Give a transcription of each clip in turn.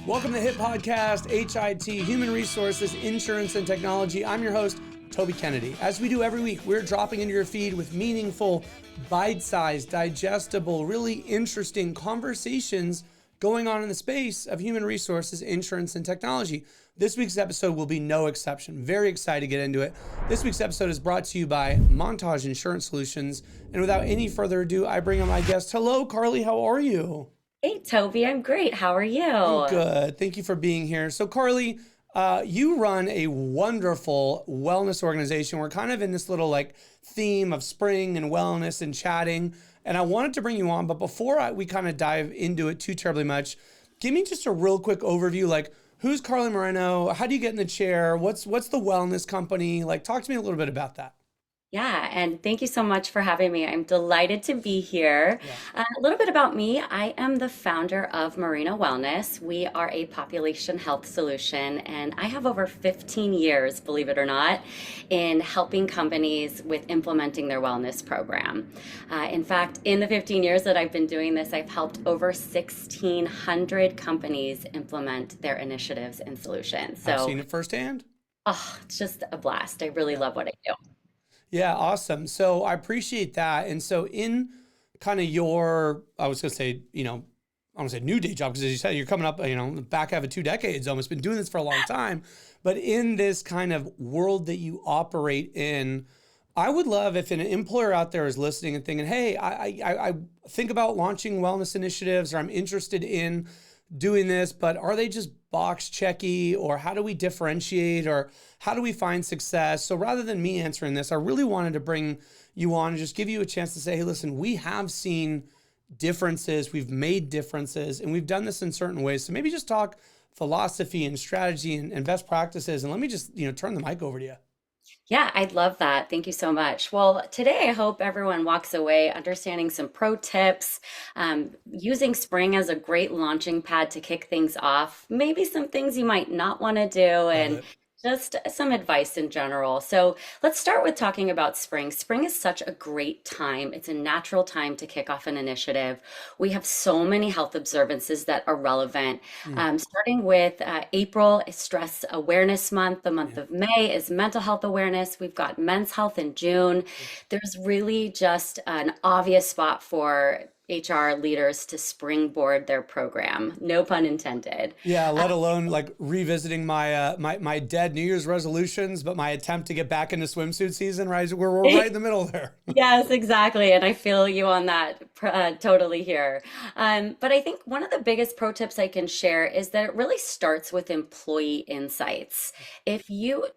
Welcome to the H.I.T podcast, H.I.T, Human Resources, Insurance, and Technology. I'm your host, Toby Kennedy. As we do every week, we're dropping into your feed with meaningful, bite-sized, digestible, really interesting conversations going on in the space of human resources, insurance, and technology. This week's episode will be no exception. Very excited to get into it. This week's episode is brought to you by Montage Insurance Solutions. And without any further ado, I bring on my guest. Hello, Carly. How are you? Hey, Toby, I'm great. How are you? I'm good. Thank you for being here. So, Carly, you run a wonderful wellness organization. We're kind of in this little theme of spring and wellness and chatting. And I wanted to bring you on, but before we kind of dive into it too terribly much, give me just a real quick overview. Who's Carly Marino? How do you get in the chair? What's the wellness company? Talk to me a little bit about that. Yeah, and thank you so much for having me. I'm delighted to be here. Yeah. A little bit about me. I am the founder of Marino Wellness. We are a population health solution, and I have over 15 years, believe it or not, in helping companies with implementing their wellness program. In fact, in the 15 years that I've been doing this, I've helped over 1,600 companies implement their initiatives and solutions. I've seen it firsthand. It's just a blast. I really love what I do. Yeah, awesome. So I appreciate that. And so in kind of your, I was going to say, I don't want to say new day job, because as you said, you're coming up, back half of 2 decades, almost been doing this for a long time. But in this kind of world that you operate in, I would love if an employer out there is listening and thinking, hey, I think about launching wellness initiatives, or I'm interested in doing this, but are they just box checky, or how do we differentiate, or how do we find success? So rather than me answering this, I really wanted to bring you on and just give you a chance to say, hey, listen, we have seen differences, we've made differences, and we've done this in certain ways. So maybe just talk philosophy and strategy and best practices. And let me just, turn the mic over to you. Yeah, I'd love that. Thank you so much. Well, today I hope everyone walks away understanding some pro tips, using spring as a great launching pad to kick things off, maybe some things you might not want to do, Love and it. just some advice in general. So let's start with talking about spring. Spring is such a great time. It's a natural time to kick off an initiative. We have so many health observances that are relevant. Starting with April is Stress Awareness Month. The month Yeah. of May is Mental Health Awareness. We've got Men's Health in June. There's really just an obvious spot for HR leaders to springboard their program. No pun intended. Yeah, let alone revisiting my my dead New Year's resolutions, but my attempt to get back into swimsuit season, right? We're right in the middle there. Yes, exactly. And I feel you on that totally here. But I think one of the biggest pro tips I can share is that it really starts with employee insights. If you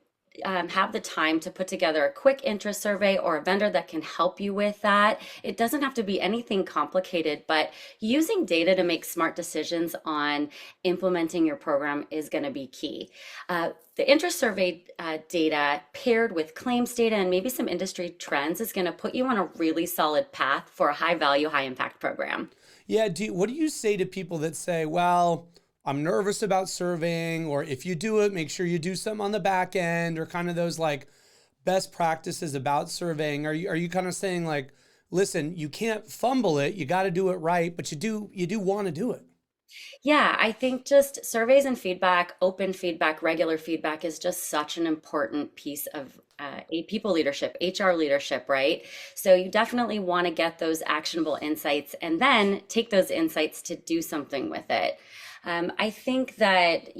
have the time to put together a quick interest survey, or a vendor that can help you with that, it doesn't have to be anything complicated, but using data to make smart decisions on implementing your program is going to be key. The interest survey data paired with claims data and maybe some industry trends is going to put you on a really solid path for a high value, high impact program. Yeah, what do you say to people that say, well, I'm nervous about surveying, or if you do it, make sure you do something on the back end, or kind of those best practices about surveying? Are you kind of saying listen, you can't fumble it, you got to do it right, but you do want to do it? Yeah, I think just surveys and feedback, open feedback, regular feedback is just such an important piece of people leadership, HR leadership, right? So you definitely want to get those actionable insights and then take those insights to do something with it. I think that,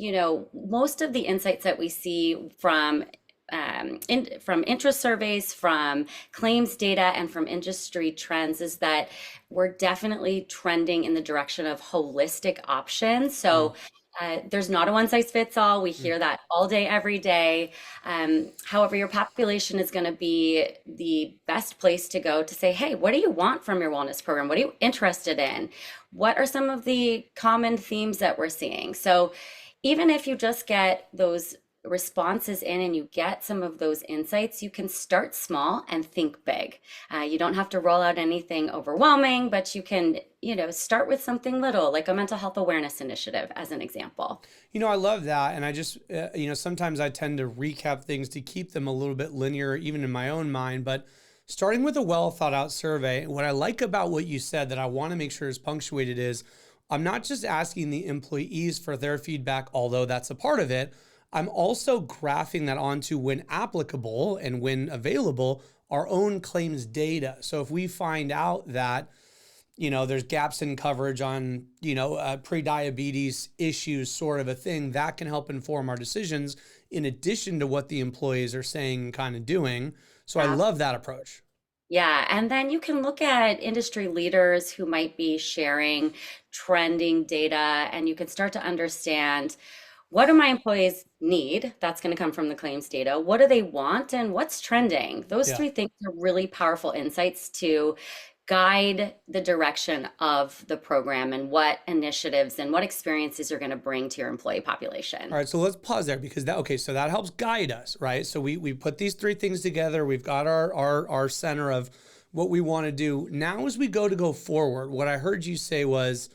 most of the insights that we see from interest surveys, from claims data, and from industry trends is that we're definitely trending in the direction of holistic options. So there's not a one size fits all. We hear that all day, every day. However, your population is going to be the best place to go to say, hey, what do you want from your wellness program? What are you interested in? What are some of the common themes that we're seeing? So even if you just get those responses in and you get some of those insights, you can start small and think big. You don't have to roll out anything overwhelming, but you can, start with something little, like a mental health awareness initiative, as an example. I love that. And I just, sometimes I tend to recap things to keep them a little bit linear, even in my own mind. But starting with a well thought out survey, what I like about what you said that I want to make sure is punctuated is I'm not just asking the employees for their feedback, although that's a part of it. I'm also graphing that onto, when applicable and when available, our own claims data. So if we find out that, there's gaps in coverage on, pre-diabetes issues, sort of a thing, that can help inform our decisions in addition to what the employees are saying and kind of doing. So I love that approach. Yeah, and then you can look at industry leaders who might be sharing trending data, and you can start to understand, what do my employees need? That's going to come from the claims data. What do they want, and what's trending? Those Yeah. three things are really powerful insights to guide the direction of the program and what initiatives and what experiences you're going to bring to your employee All population. right, so let's pause there, because so that helps guide us, right? So we put these three things together. We've got our center of what we want to do. Now, as we go forward, what I heard you say was,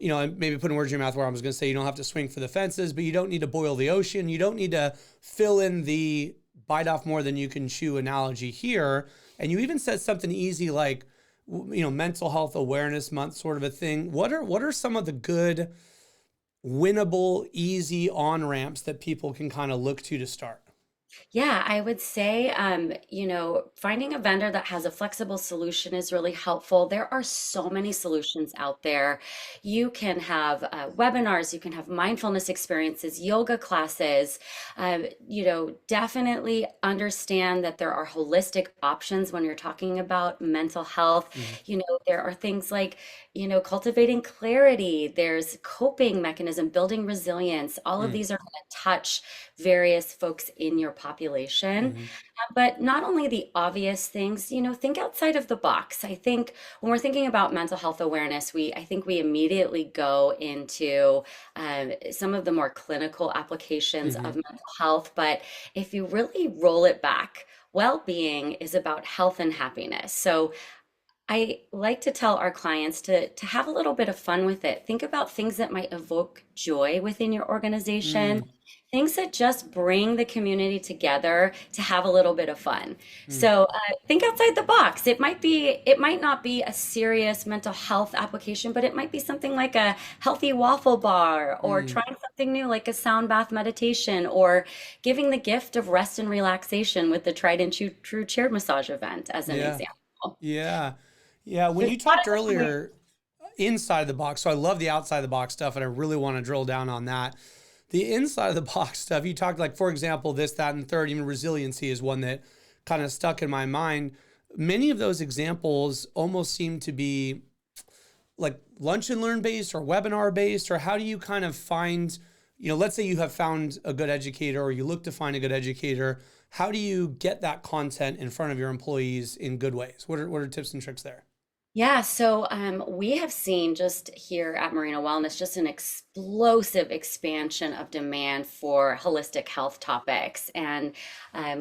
and maybe putting words in your mouth where I was going to say you don't have to swing for the fences, but you don't need to boil the ocean. You don't need to fill in the bite off more than you can chew analogy here. And you even said something easy like, mental health awareness month, sort of a thing. What are some of the good, winnable, easy on ramps that people can kind of look to start? Yeah, I would say, finding a vendor that has a flexible solution is really helpful. There are so many solutions out there. You can have webinars, you can have mindfulness experiences, yoga classes. Definitely understand that there are holistic options when you're talking about mental health. Mm-hmm. There are things like, cultivating clarity, there's coping mechanism, building resilience. All of these are going to touch various folks in your population. Mm-hmm. But not only the obvious things, think outside of the box. I think when we're thinking about mental health awareness, I think we immediately go into some of the more clinical applications of Mm-hmm. mental health. But if you really roll it back, well-being is about health and happiness. So I like to tell our clients to have a little bit of fun with it. Think about things that might evoke joy within your organization, things that just bring the community together to have a little bit of fun. Mm-hmm. So think outside the box. It might not be a serious mental health application, but it might be something like a healthy waffle bar, or Mm-hmm. trying something new like a sound bath meditation, or giving the gift of rest and relaxation with the tried and true chair massage event as an Yeah. example. Yeah. Yeah. When There's you a lot talked of different ways. earlier inside the box, so I love the outside the box stuff, and I really want to drill down on that. The inside of the box stuff, you talked like, for example, this, that, and third, even resiliency is one that kind of stuck in my mind. Many of those examples almost seem to be like lunch and learn based or webinar based, or how do you kind of find, let's say you have found a good educator or you look to find a good educator. How do you get that content in front of your employees in good ways? What are tips and tricks there? Yeah, so we have seen just here at Marina Wellness just an explosive expansion of demand for holistic health topics. And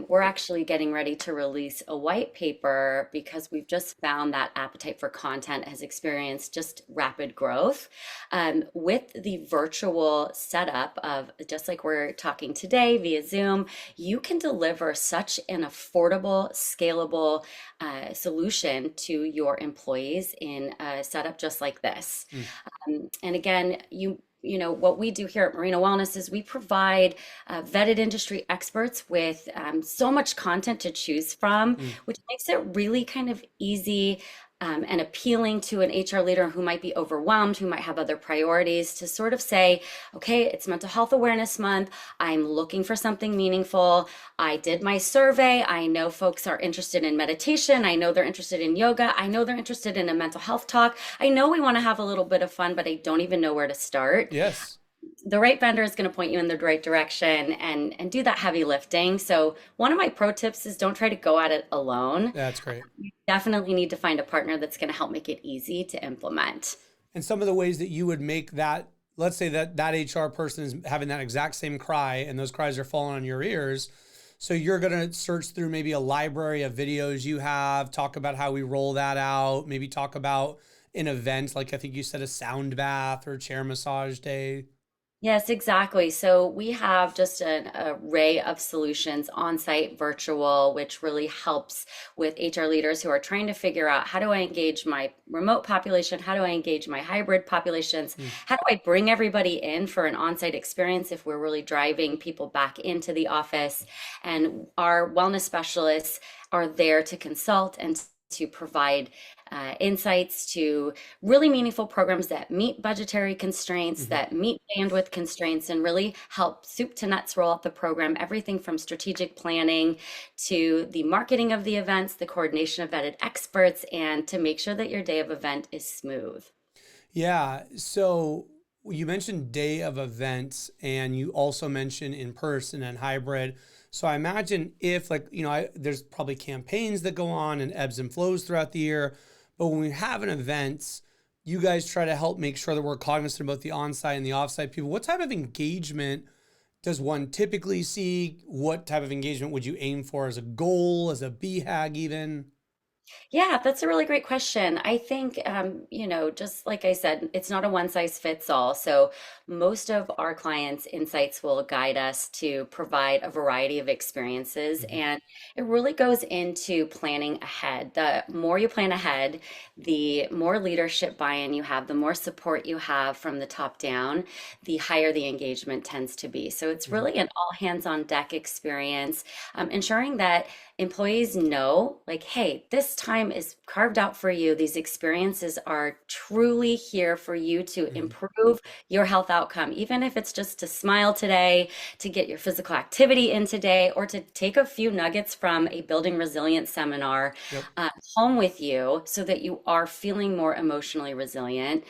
we're actually getting ready to release a white paper because we've just found that appetite for content has experienced just rapid growth. With the virtual setup of, just like we're talking today via Zoom, you can deliver such an affordable, scalable solution to your employees in a setup just like this. Mm. And again, what we do here at Marina Wellness is we provide vetted industry experts with so much content to choose from, Mm. which makes it really kind of easy and appealing to an HR leader who might be overwhelmed, who might have other priorities, to sort of say, okay, it's Mental Health Awareness Month. I'm looking for something meaningful. I did my survey. I know folks are interested in meditation. I know they're interested in yoga. I know they're interested in a mental health talk. I know we want to have a little bit of fun, but I don't even know where to start. Yes. The right vendor is going to point you in the right direction and do that heavy lifting. So one of my pro tips is, don't try to go at it alone. That's great. You definitely need to find a partner that's going to help make it easy to implement. And some of the ways that you would make that, let's say that HR person is having that exact same cry and those cries are falling on your ears. So you're going to search through maybe a library of videos you have, talk about how we roll that out, maybe talk about an event, like I think you said a sound bath or chair massage day. Yes, exactly. So we have just an array of solutions on-site, virtual, which really helps with HR leaders who are trying to figure out how do I engage my remote population? How do I engage my hybrid populations? Mm. How do I bring everybody in for an on-site experience if we're really driving people back into the office? And our wellness specialists are there to consult and to provide insights to really meaningful programs that meet budgetary constraints, Mhm. that meet bandwidth constraints, and really help soup to nuts roll out the program. Everything from strategic planning to the marketing of the events, the coordination of vetted experts, and to make sure that your day of event is smooth. Yeah. So you mentioned day of events and you also mentioned in person and hybrid. So I imagine if like, there's probably campaigns that go on and ebbs and flows throughout the year. But when we have an event, you guys try to help make sure that we're cognizant about the on-site and the off-site people. What type of engagement does one typically see? What type of engagement would you aim for as a goal, as a BHAG even? Yeah, that's a really great question. I think, just like I said, it's not a one size fits all. So most of our clients' insights will guide us to provide a variety of experiences. Mhm. And it really goes into planning ahead. The more you plan ahead, the more leadership buy-in you have, the more support you have from the top down, the higher the engagement tends to be. So it's Mhm. really an all hands on deck experience, ensuring that employees know, like, hey, this time is carved out for you. These experiences are truly here for you to Mhm. improve your health outcome, even if it's just to smile today, to get your physical activity in today, or to take a few nuggets from a building resilience seminar Yep. home with you so that you are feeling more emotionally resilient.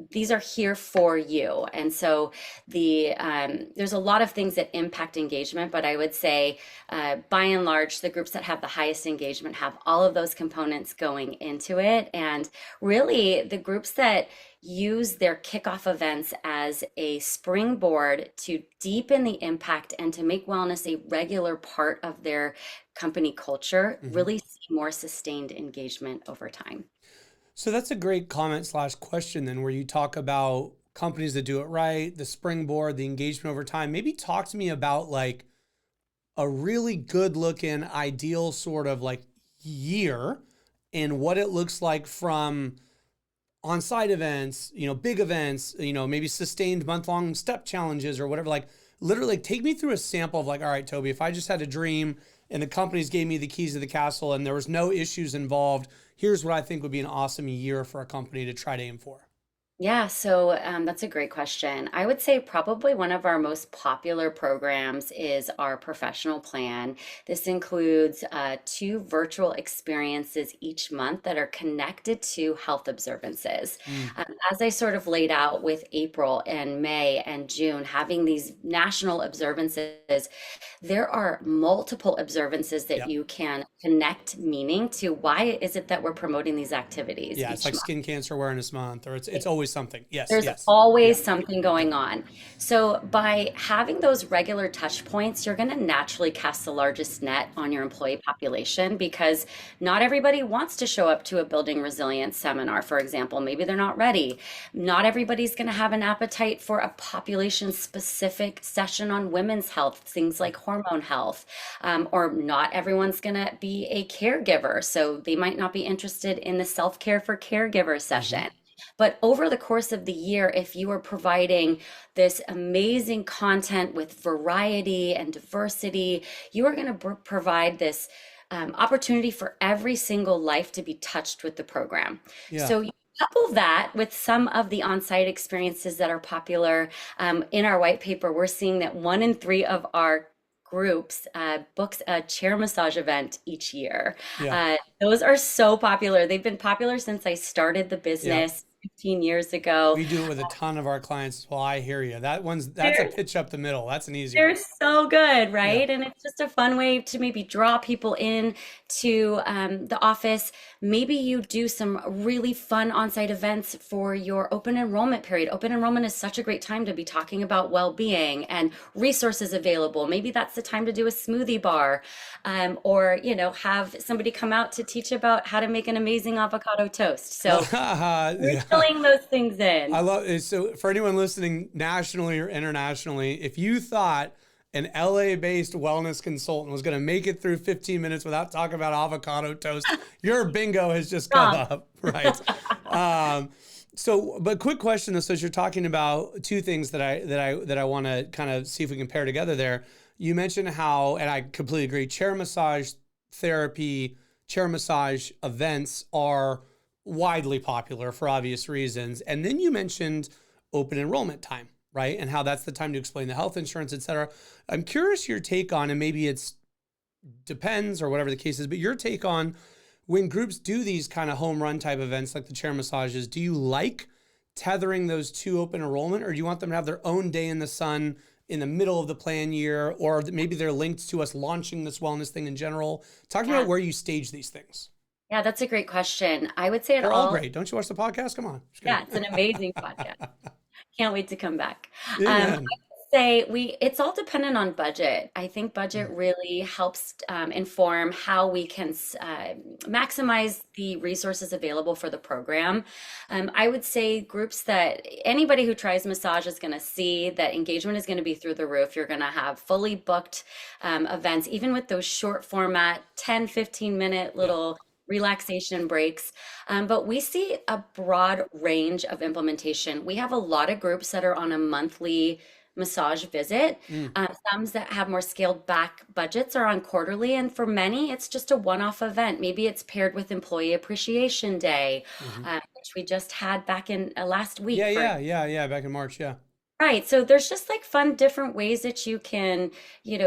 These are here for you. And so there's a lot of things that impact engagement, but I would say by and large, the groups that have the highest engagement have all of those components going into it. And really, the groups that use their kickoff events as a springboard to deepen the impact and to make wellness a regular part of their company culture Mhm. really see more sustained engagement over time. So that's a great comment slash question then, where you talk about companies that do it right, the springboard, the engagement over time. Maybe talk to me about like a really good looking, ideal sort of like year and what it looks like from on-site events, big events, maybe sustained month-long step challenges or whatever. Like literally take me through a sample of like, all right, Toby, if I just had a dream and the companies gave me the keys to the castle and there was no issues involved, here's what I think would be an awesome year for a company to try to aim for. Yeah, so that's a great question. I would say probably one of our most popular programs is our professional plan. This includes two virtual experiences each month that are connected to health observances. Mm, As I sort of laid out with April and May and June, having these national observances, there are multiple observances that yep. you can connect meaning to. Why is it that we're promoting these activities Yeah, it's each like month? Skin Cancer Awareness Month, or it's always something. Yes, There's yes. Yeah. always something going on. So, by having those regular touch points, you're going to naturally cast the largest net on your employee population because not everybody wants to show up to a building resilience seminar, for example. Maybe they're not ready. Not everybody's going to have an appetite for a population specific session on women's health, things like hormone health. Or not everyone's going to be a caregiver. So, they might not be interested in the self care for caregiver Hmm. session. But over the course of the year, if you are providing this amazing content with variety and diversity, you are going to provide this opportunity for every single life to be touched with the program. Yeah. So you couple that with some of the on-site experiences that are popular. In our white paper, we're seeing that 1 in 3 of our groups books a chair massage event each year. Yeah. Those are so popular. They've been popular since I started the Yeah. business 15 years ago. We do it with a ton of our clients as well. I hear you. That's a They're pitch up the middle. That's an easy they're one. so good, Yeah. right? And it's just a fun way to maybe draw people in to the office. Maybe you do some really fun on-site events for your open enrollment period. Open enrollment is such a great time to be talking about well-being and resources available. Maybe that's the time to do a smoothie bar, or have somebody come out to teach about how to make an amazing avocado toast. So Yeah. filling those things I in. love it. So for anyone listening nationally or internationally, if you thought an LA-based wellness consultant was going to make it through 15 minutes without talking about avocado toast, your bingo has just come Wrong. up, right? But quick question though. So as you're talking about two things that I want to kind of see if we can pair together there. You mentioned how, and I completely agree, chair massage therapy, chair massage events are widely popular for obvious reasons. And then you mentioned open enrollment time, right? And how that's the time to explain the health insurance, et cetera. I'm curious your take on, and maybe it's depends or whatever the case is, but your take on when groups do these kind of home run type events like the chair massages, do you like tethering those to open enrollment, or do you want them to have their own day in the sun in the middle of the plan year, or maybe they're linked to us launching this wellness thing in general? Talk to me Yeah. about where you stage these things. Yeah, that's a great question. I would say it They're all all. great. Don't you watch the podcast? Come on. Just Yeah, kidding. it's an amazing podcast. Can't wait to come back. I would Amen. say it's all dependent on budget. I think budget really helps inform how we can maximize the resources available for the program. I would say groups that anybody who tries massage is going to see that engagement is going to be through the roof. You're going to have fully booked events, even with those short format 10, 15-minute Yeah. little relaxation breaks. But we see a broad range of implementation. We have a lot of groups that are on a monthly massage visit. Mm. Some that have more scaled back budgets are on quarterly. And for many, it's just a one-off event. Maybe it's paired with Employee Appreciation Day, Hmm. which we just had back in last week. Yeah. Back in March. Yeah. Right. So there's just like fun, different ways that you can,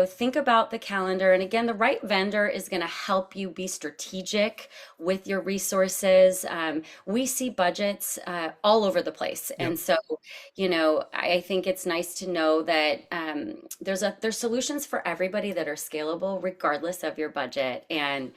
think about the calendar. And again, the right vendor is going to help you be strategic with your resources. We see budgets all over the place. Yep. And so, I think it's nice to know that there's solutions for everybody that are scalable regardless of your budget. And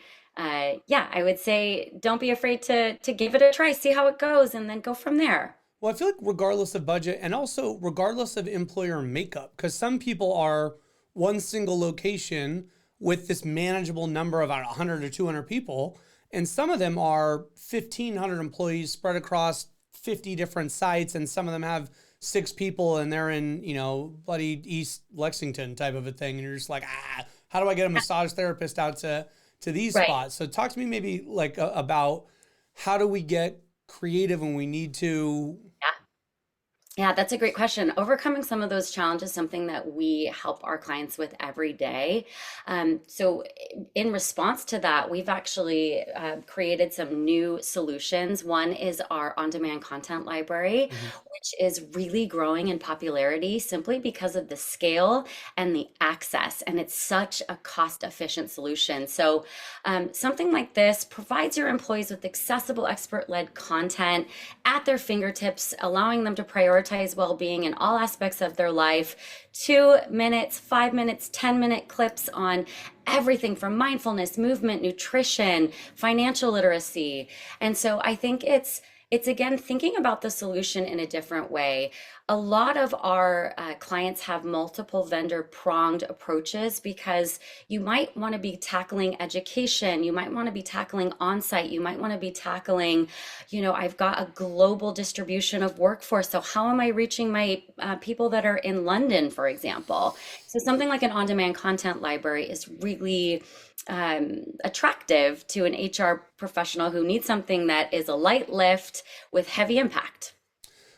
yeah, I would say don't be afraid to give it a try, see how it goes, and then go from there. Well, I feel like regardless of budget and also regardless of employer makeup, because some people are one single location with this manageable number of about 100 or 200 people, and some of them are 1,500 employees spread across 50 different sites, and some of them have 6 people and they're in, bloody East Lexington type of a thing, and you're just like, how do I get a massage therapist out to these Right. spots? So talk to me maybe like about how do we get creative when we need to. Yeah, that's a great question. Overcoming some of those challenges is something that we help our clients with every day. So, in response to that, we've actually created some new solutions. One is our on demand content library, Mhm. which is really growing in popularity simply because of the scale and the access. And it's such a cost efficient solution. So, something like this provides your employees with accessible, expert led content at their fingertips, allowing them to prioritize well-being in all aspects of their life. 2 minutes, 5 minutes, 10-minute clips on everything from mindfulness, movement, nutrition, financial literacy. And so I think it's again thinking about the solution in a different way. A lot of our clients have multiple vendor pronged approaches because you might want to be tackling education, you might want to be tackling on-site, you might want to be tackling, I've got a global distribution of workforce. So how am I reaching my people that are in London, for example? So something like an on-demand content library is really attractive to an HR professional who needs something that is a light lift with heavy impact.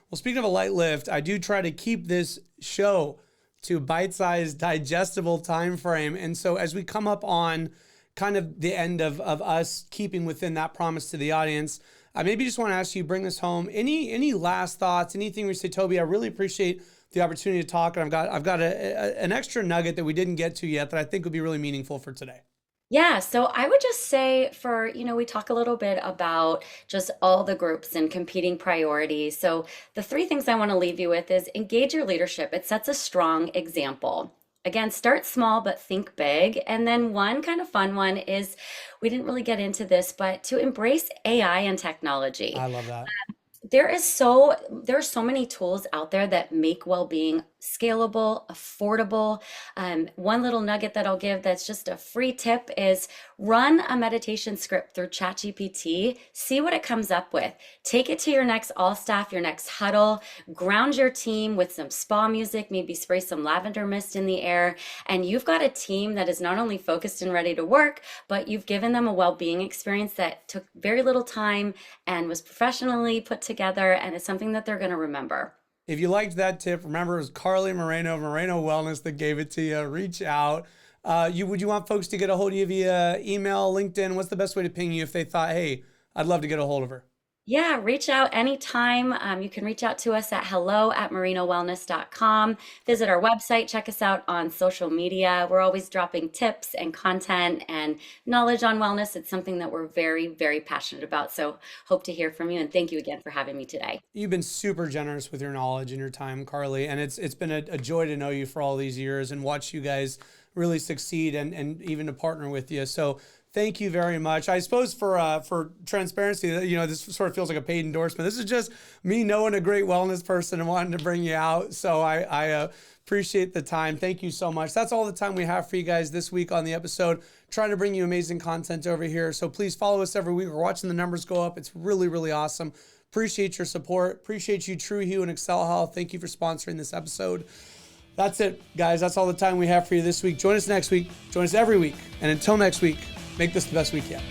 Well, speaking of a light lift, I do try to keep this show to bite-sized, digestible time frame. And so as we come up on kind of the end of us keeping within that promise to the audience, I maybe just want to ask you, bring this home. Any last thoughts, anything we say, Toby, I really appreciate the opportunity to talk. And I've got an extra nugget that we didn't get to yet that I think would be really meaningful for today. Yeah, so I would just say we talk a little bit about just all the groups and competing priorities. So the three things I want to leave you with is engage your leadership. It sets a strong example. Again, start small, but think big. And then one kind of fun one is, we didn't really get into this, but to embrace AI and technology. I love that. There are so many tools out there that make well-being scalable, affordable. One little nugget that I'll give that's just a free tip is run a meditation script through ChatGPT, see what it comes up with. Take it to your next all staff, your next huddle, ground your team with some spa music, maybe spray some lavender mist in the air, and you've got a team that is not only focused and ready to work, but you've given them a well-being experience that took very little time and was professionally put together, and it's something that they're going to remember. If you liked that tip, remember it was Carly Moreno Wellness that gave it to you. Reach out. Would you want folks to get a hold of you via email, LinkedIn? What's the best way to ping you if they thought, hey, I'd love to get a hold of her? Yeah, reach out anytime. You can reach out to us at hello@marinowellness.com. Visit our website, check us out on social media. We're always dropping tips and content and knowledge on wellness. It's something that we're very, very passionate about. So hope to hear from you. And thank you again for having me today. You've been super generous with your knowledge and your time, Carly. And it's been a joy to know you for all these years and watch you guys really succeed and even to partner with you. So thank you very much. I suppose for transparency, this sort of feels like a paid endorsement. This is just me knowing a great wellness person and wanting to bring you out. So I appreciate the time. Thank you so much. That's all the time we have for you guys this week on the episode. Trying to bring you amazing content over here. So please follow us every week. We're watching the numbers go up. It's really, really awesome. Appreciate your support. Appreciate you, True Hue and Excel Health. Thank you for sponsoring this episode. That's it, guys. That's all the time we have for you this week. Join us next week. Join us every week. And until next week, make this the best week yet.